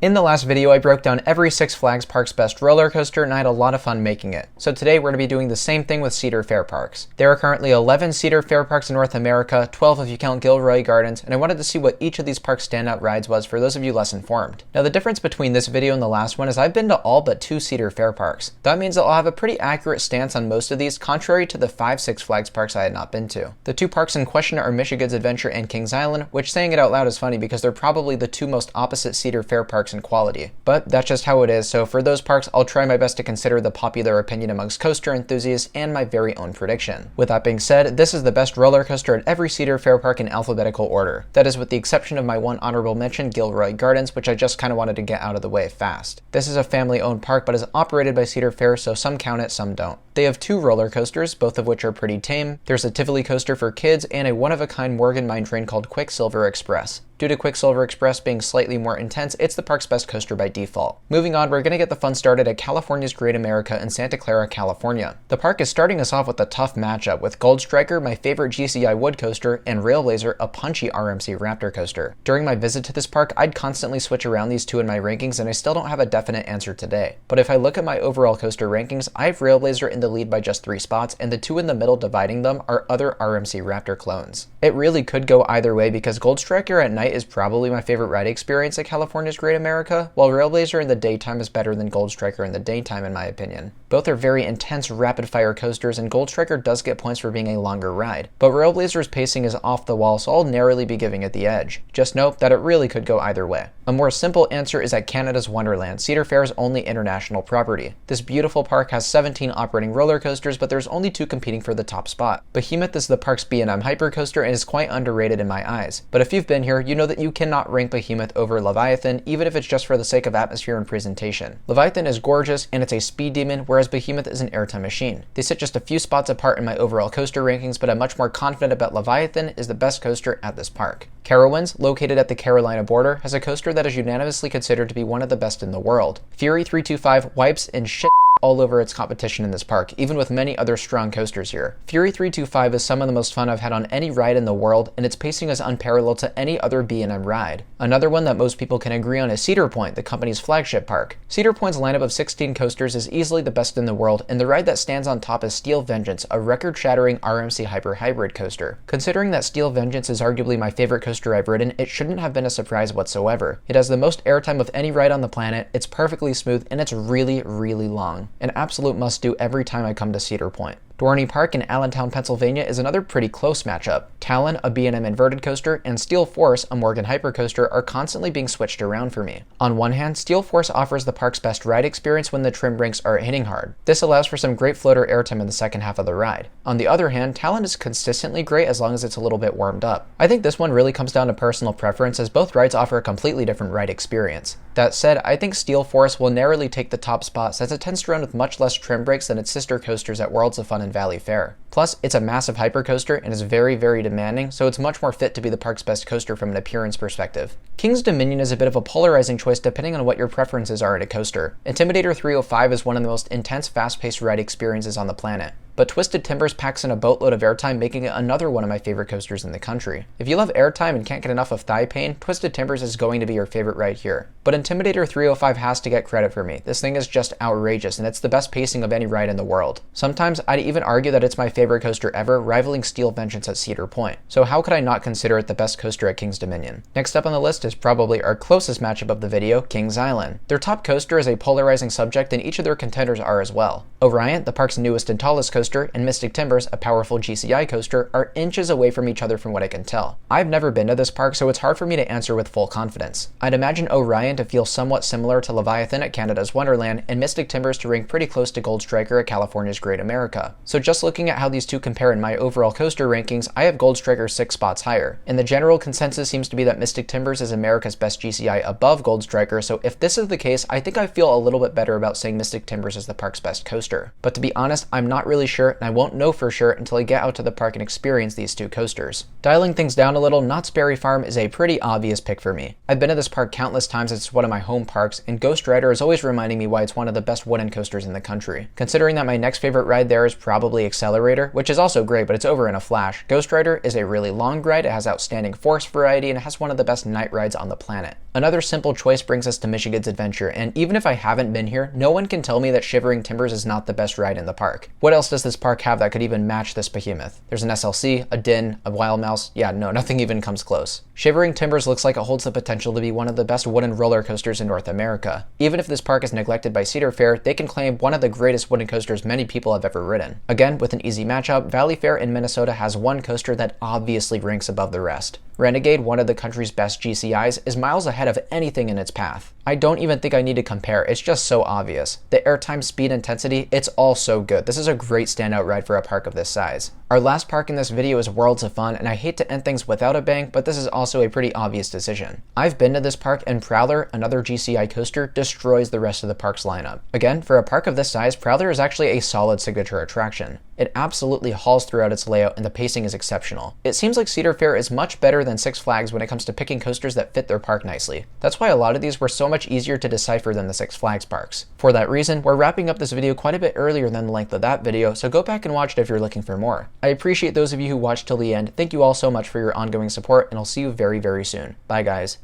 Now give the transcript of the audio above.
In the last video, I broke down every Six Flags Park's best roller coaster, and I had a lot of fun making it. So today we're going to be doing the same thing with Cedar Fair parks. There are currently 11 Cedar Fair parks in North America, 12 if you count Gilroy Gardens, and I wanted to see what each of these parks' standout rides was for those of you less informed. Now the difference between this video and the last one is I've been to all but 2 Cedar Fair parks. That means that I'll have a pretty accurate stance on most of these, contrary to the 5 Six Flags parks I had not been to. The 2 parks in question are Michigan's Adventure and Kings Island, which saying it out loud is funny because they're probably the 2 most opposite Cedar Fair parks in quality. But that's just how it is, so for those parks, I'll try my best to consider the popular opinion amongst coaster enthusiasts and my very own prediction. With that being said, this is the best roller coaster at every Cedar Fair park in alphabetical order. That is with the exception of my one honorable mention, Gilroy Gardens, which I just kind of wanted to get out of the way fast. This is a family-owned park, but is operated by Cedar Fair, so some count it, some don't. They have 2 roller coasters, both of which are pretty tame. There's a Tivoli coaster for kids and a one-of-a-kind Morgan mine train called Quicksilver Express. Due to Quicksilver Express being slightly more intense, it's the park's best coaster by default. Moving on, we're going to get the fun started at California's Great America in Santa Clara, California. The park is starting us off with a tough matchup with Gold Striker, my favorite GCI wood coaster, and Railblazer, a punchy RMC Raptor coaster. During my visit to this park, I'd constantly switch around these 2 in my rankings, and I still don't have a definite answer today. But if I look at my overall coaster rankings, I have Railblazer in the lead by just 3 spots, and the 2 in the middle dividing them are other RMC Raptor clones. It really could go either way because Gold Striker at night is probably my favorite ride experience at California's Great America, while Railblazer in the daytime is better than Gold Striker in the daytime in my opinion. Both are very intense rapid-fire coasters, and Gold Striker does get points for being a longer ride, but Railblazer's pacing is off the wall, so I'll narrowly be giving it the edge. Just note that it really could go either way. A more simple answer is at Canada's Wonderland, Cedar Fair's only international property. This beautiful park has 17 operating roller coasters, but there's only 2 competing for the top spot. Behemoth is the park's B&M hypercoaster and is quite underrated in my eyes, but if you've been here, you know that you cannot rank Behemoth over Leviathan, even if it's just for the sake of atmosphere and presentation. Leviathan is gorgeous and it's a speed demon, whereas Behemoth is an airtime machine. They sit just a few spots apart in my overall coaster rankings, but I'm much more confident about Leviathan is the best coaster at this park. Carowinds, located at the Carolina border, has a coaster that is unanimously considered to be one of the best in the world. Fury 325 wipes and shit all over its competition in this park, even with many other strong coasters here. Fury 325 is some of the most fun I've had on any ride in the world, and its pacing is unparalleled to any other B&M ride. Another one that most people can agree on is Cedar Point, the company's flagship park. Cedar Point's lineup of 16 coasters is easily the best in the world, and the ride that stands on top is Steel Vengeance, a record-shattering RMC Hyper Hybrid coaster. Considering that Steel Vengeance is arguably my favorite coaster I've ridden, it shouldn't have been a surprise whatsoever. It has the most airtime of any ride on the planet, it's perfectly smooth, and it's really, really long. An absolute must-do every time I come to Cedar Point. Dorney Park in Allentown, Pennsylvania is another pretty close matchup. Talon, a B&M inverted coaster, and Steel Force, a Morgan hypercoaster, are constantly being switched around for me. On one hand, Steel Force offers the park's best ride experience when the trim brakes are hitting hard. This allows for some great floater airtime in the second half of the ride. On the other hand, Talon is consistently great as long as it's a little bit warmed up. I think this one really comes down to personal preference, as both rides offer a completely different ride experience. That said, I think Steel Force will narrowly take the top spot since it tends to run with much less trim brakes than its sister coasters at Worlds of Fun and Valleyfair. Plus, it's a massive hypercoaster and is very, very demanding, so it's much more fit to be the park's best coaster from an appearance perspective. King's Dominion is a bit of a polarizing choice depending on what your preferences are at a coaster. Intimidator 305 is one of the most intense, fast-paced ride experiences on the planet. But Twisted Timbers packs in a boatload of airtime, making it another one of my favorite coasters in the country. If you love airtime and can't get enough of thigh pain, Twisted Timbers is going to be your favorite right here. But Intimidator 305 has to get credit for me. This thing is just outrageous, and it's the best pacing of any ride in the world. Sometimes I'd even argue that it's my favorite coaster ever, rivaling Steel Vengeance at Cedar Point. So how could I not consider it the best coaster at King's Dominion? Next up on the list is probably our closest matchup of the video, Kings Island. Their top coaster is a polarizing subject, and each of their contenders are as well. Orion, the park's newest and tallest coaster, and Mystic Timbers, a powerful GCI coaster, are inches away from each other from what I can tell. I've never been to this park, so it's hard for me to answer with full confidence. I'd imagine Orion to feel somewhat similar to Leviathan at Canada's Wonderland, and Mystic Timbers to rank pretty close to Gold Striker at California's Great America. So just looking at how these 2 compare in my overall coaster rankings, I have Gold Striker 6 spots higher. And the general consensus seems to be that Mystic Timbers is America's best GCI above Gold Striker, so if this is the case, I think I feel a little bit better about saying Mystic Timbers is the park's best coaster. But to be honest, I'm not really sure, and I won't know for sure until I get out to the park and experience these 2 coasters. Dialing things down a little, Knott's Berry Farm is a pretty obvious pick for me. I've been to this park countless times, it's one of my home parks, and Ghost Rider is always reminding me why it's one of the best wooden coasters in the country. Considering that my next favorite ride there is probably Accelerator, which is also great, but it's over in a flash, Ghost Rider is a really long ride, it has outstanding force variety, and it has one of the best night rides on the planet. Another simple choice brings us to Michigan's Adventure, and even if I haven't been here, no one can tell me that Shivering Timbers is not the best ride in the park. What else does this park have that could even match this behemoth? There's an SLC, a Din, a Wild Mouse. Yeah, no, nothing even comes close. Shivering Timbers looks like it holds the potential to be one of the best wooden roller coasters in North America. Even if this park is neglected by Cedar Fair, they can claim one of the greatest wooden coasters many people have ever ridden. Again, with an easy matchup, Valleyfair in Minnesota has one coaster that obviously ranks above the rest. Renegade, one of the country's best GCIs, is miles ahead of anything in its path. I don't even think I need to compare, it's just so obvious. The airtime, speed, intensity, it's all so good. This is a great standout ride for a park of this size. Our last park in this video is Worlds of Fun, and I hate to end things without a bang, but this is also a pretty obvious decision. I've been to this park, and Prowler, another GCI coaster, destroys the rest of the park's lineup. Again, for a park of this size, Prowler is actually a solid signature attraction. It absolutely hauls throughout its layout, and the pacing is exceptional. It seems like Cedar Fair is much better than Six Flags when it comes to picking coasters that fit their park nicely. That's why a lot of these were so much easier to decipher than the Six Flags parks. For that reason, we're wrapping up this video quite a bit earlier than the length of that video, so go back and watch it if you're looking for more. I appreciate those of you who watched till the end. Thank you all so much for your ongoing support, and I'll see you very, very soon. Bye guys.